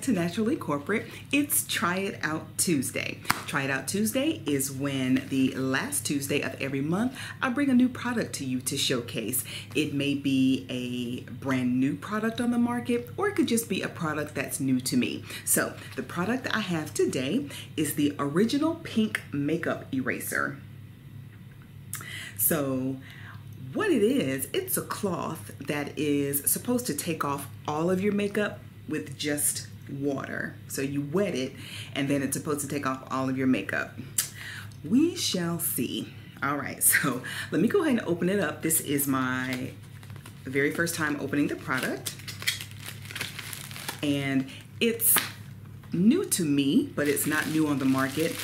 to Naturally Corporate. It's Try It Out Tuesday. Try It Out Tuesday is when the last Tuesday of every month I bring a new product to you to showcase. It may be a brand new product on the market, or it could just be a product that's new to me. So the product I have today is the Original Pink Makeup Eraser. So what it is, it's a cloth that is supposed to take off all of your makeup with just water. So you wet it and then it's supposed to take off all of your makeup. We shall see. All right, so let me go ahead and open it up. This is my very first time opening the product. And it's new to me, but it's not new on the market.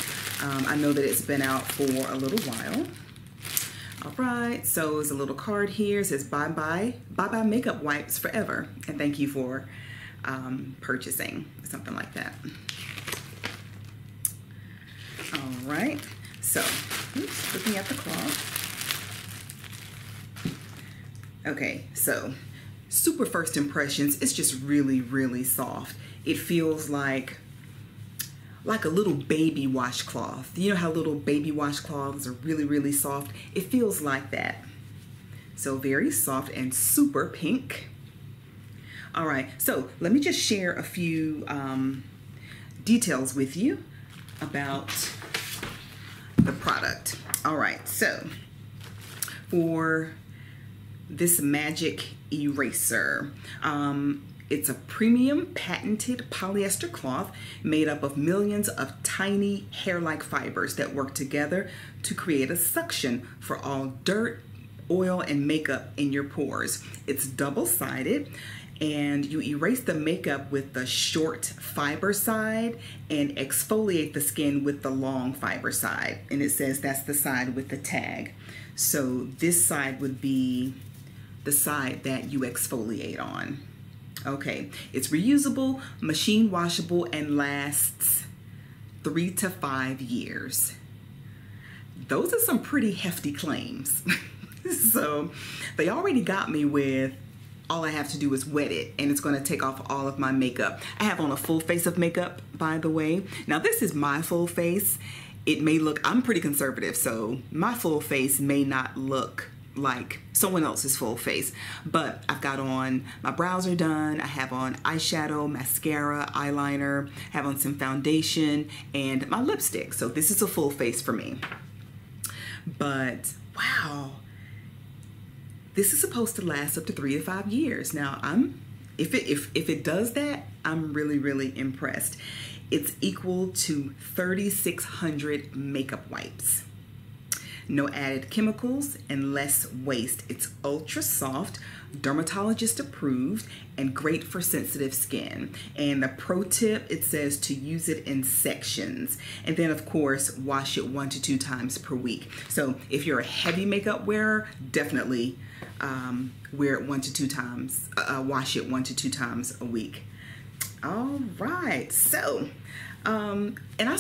I know that it's been out for a little while. All right, so there's a little card here. It says bye-bye makeup wipes forever. And thank you for purchasing, something like that. All right, so looking at the cloth. Okay, so super first impressions, it's just really, really soft. It feels like a little baby washcloth. You know how little baby washcloths are really, really soft? It feels like that. So very soft and super pink. All right, so let me just share a few details with you about the product. All right, so for this magic eraser, it's a premium patented polyester cloth made up of millions of tiny hair-like fibers that work together to create a suction for all dirt, oil, and makeup in your pores. It's double-sided, and you erase the makeup with the short fiber side and exfoliate the skin with the long fiber side. And it says that's the side with the tag. So this side would be the side that you exfoliate on. Okay, it's reusable, machine washable, and lasts 3 to 5 years. Those are some pretty hefty claims. So they already got me with all I have to do is wet it and it's going to take off all of my makeup. I have on a full face of makeup, by the way. Now this is my full face. It may look, I'm pretty conservative, so my full face may not look like someone else's full face, but I've got on, my brows are done, I have on eyeshadow, mascara, eyeliner, have on some foundation, and my lipstick. So this is a full face for me. But wow, this is supposed to last up to 3 to 5 years. Now if it does that, I'm really, really impressed. It's equal to 3,600 makeup wipes. No added chemicals and less waste. It's ultra soft, dermatologist approved, and great for sensitive skin. And the pro tip, it says to use it in sections. And then of course, wash it 1 to 2 times per week. So if you're a heavy makeup wearer, definitely wear it 1 to 2 times, wash it 1 to 2 times a week. All right, so and I don't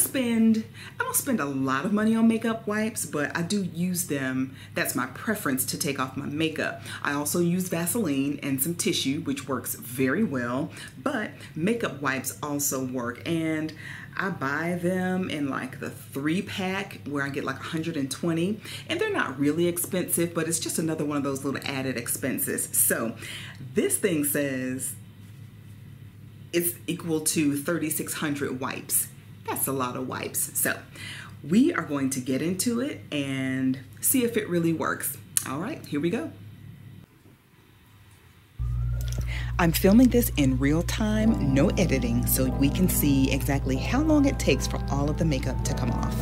spend a lot of money on makeup wipes, but I do use them. That's my preference to take off my makeup. I also use Vaseline and some tissue, which works very well, but makeup wipes also work. And I buy them in like the 3-pack where I get like 120, and they're not really expensive, but it's just another one of those little added expenses. So this thing says it's equal to 3,600 wipes. That's a lot of wipes. So we are going to get into it and see if it really works. All right, here we go. I'm filming this in real time, no editing, so we can see exactly how long it takes for all of the makeup to come off.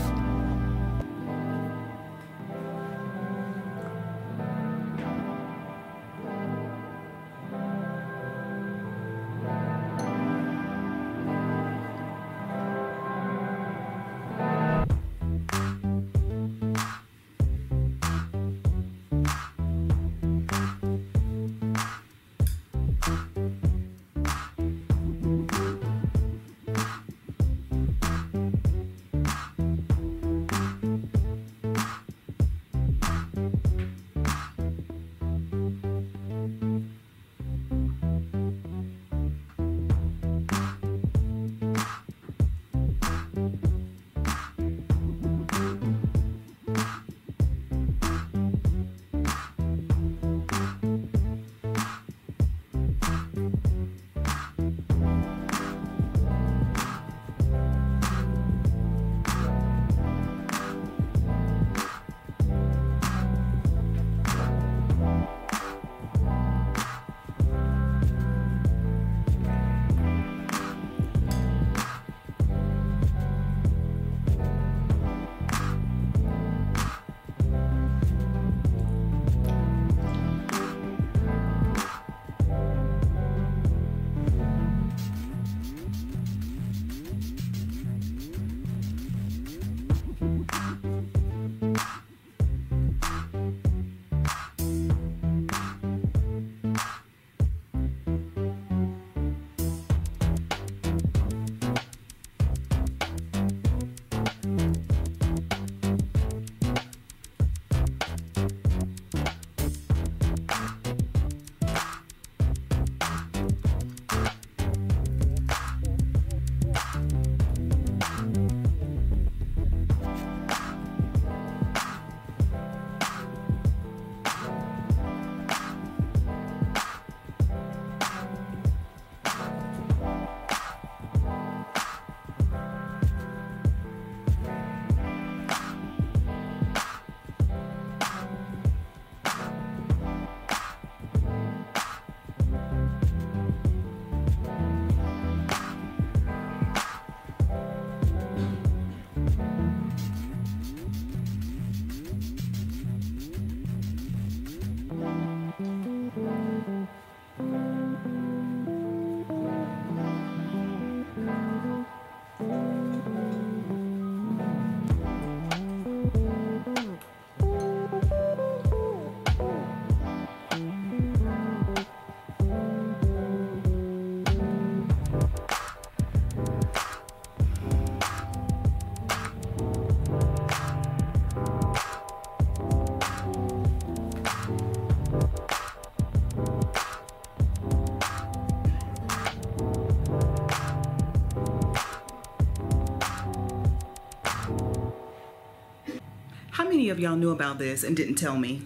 many of y'all knew about this and didn't tell me?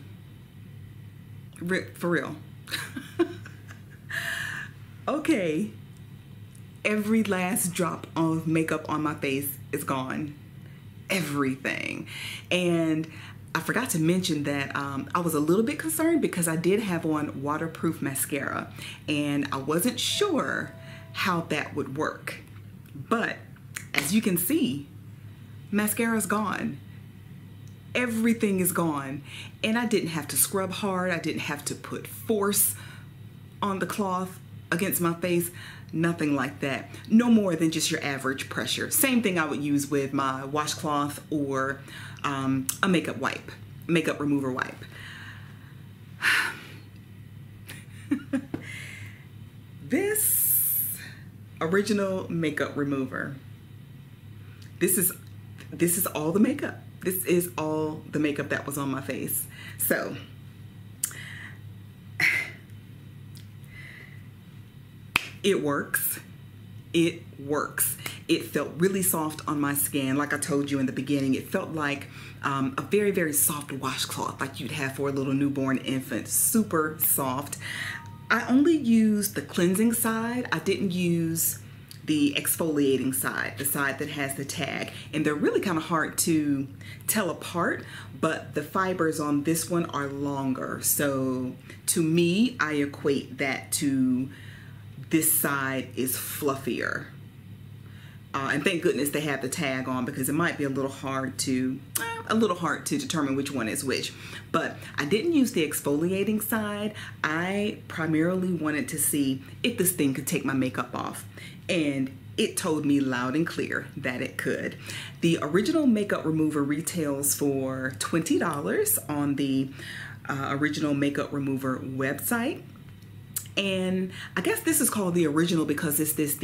For real. Okay. Every last drop of makeup on my face is gone. Everything. And I forgot to mention that I was a little bit concerned because I did have on waterproof mascara and I wasn't sure how that would work. But as you can see, mascara's gone. Everything is gone. And I didn't have to scrub hard. I didn't have to put force on the cloth against my face. Nothing like that. No more than just your average pressure. Same thing I would use with my washcloth or a makeup wipe, makeup remover wipe. This original makeup remover, this is all the makeup. This is all the makeup that was on my face. So it works. It works. It felt really soft on my skin. Like I told you in the beginning, it felt like a very, very soft washcloth like you'd have for a little newborn infant. Super soft. I only used the cleansing side. I didn't use the exfoliating side, the side that has the tag. And they're really kind of hard to tell apart, but the fibers on this one are longer. So to me, I equate that to this side is fluffier. And thank goodness they have the tag on because it might be a little hard to determine which one is which. But I didn't use the exfoliating side. I primarily wanted to see if this thing could take my makeup off. And it told me loud and clear that it could. The original makeup remover retails for $20 on the original makeup remover website. And I guess this is called the original because this is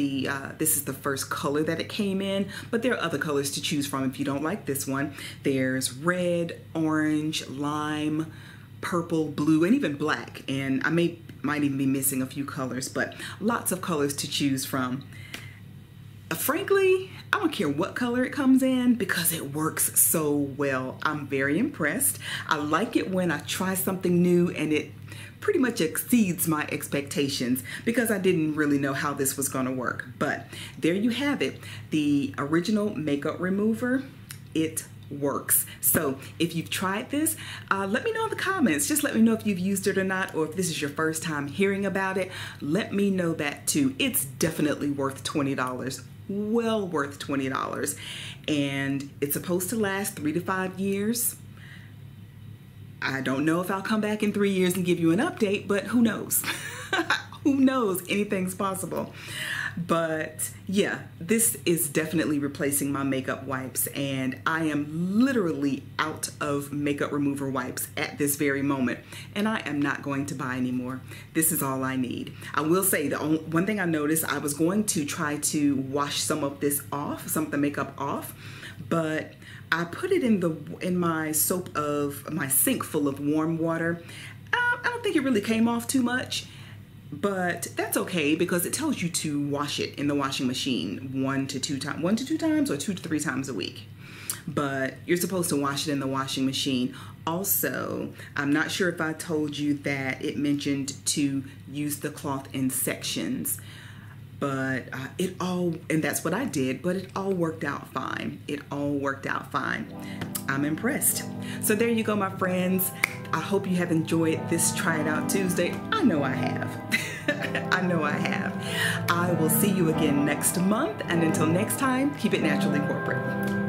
the first color that it came in, but there are other colors to choose from if you don't like this one. There's red, orange, lime, purple, blue, and even black. And I might even be missing a few colors, but lots of colors to choose from. Frankly, I don't care what color it comes in because it works so well. I'm very impressed. I like it when I try something new and it pretty much exceeds my expectations because I didn't really know how this was going to work. But there you have it. The original makeup remover, it works. So if you've tried this, let me know in the comments. Just let me know if you've used it or not, or if this is your first time hearing about it. Let me know that too. It's definitely worth $20. Well worth $20. And it's supposed to last 3 to 5 years. I don't know if I'll come back in 3 years and give you an update, but who knows? Who knows? Anything's possible. But yeah, this is definitely replacing my makeup wipes, and I am literally out of makeup remover wipes at this very moment, and I am not going to buy any more. This is all I need. I will say the one thing I noticed, I was going to try to wash some of this off, some of the makeup off, but I put it in my sink full of warm water. I don't think it really came off too much, but that's okay because it tells you to wash it in the washing machine 1 to 2 times or 2 to 3 times a week. But you're supposed to wash it in the washing machine. Also, I'm not sure if I told you that it mentioned to use the cloth in sections. But and that's what I did, but it all worked out fine. It all worked out fine. I'm impressed. So there you go, my friends. I hope you have enjoyed this Try It Out Tuesday. I know I have. I know I have. I will see you again next month. And until next time, keep it naturally corporate.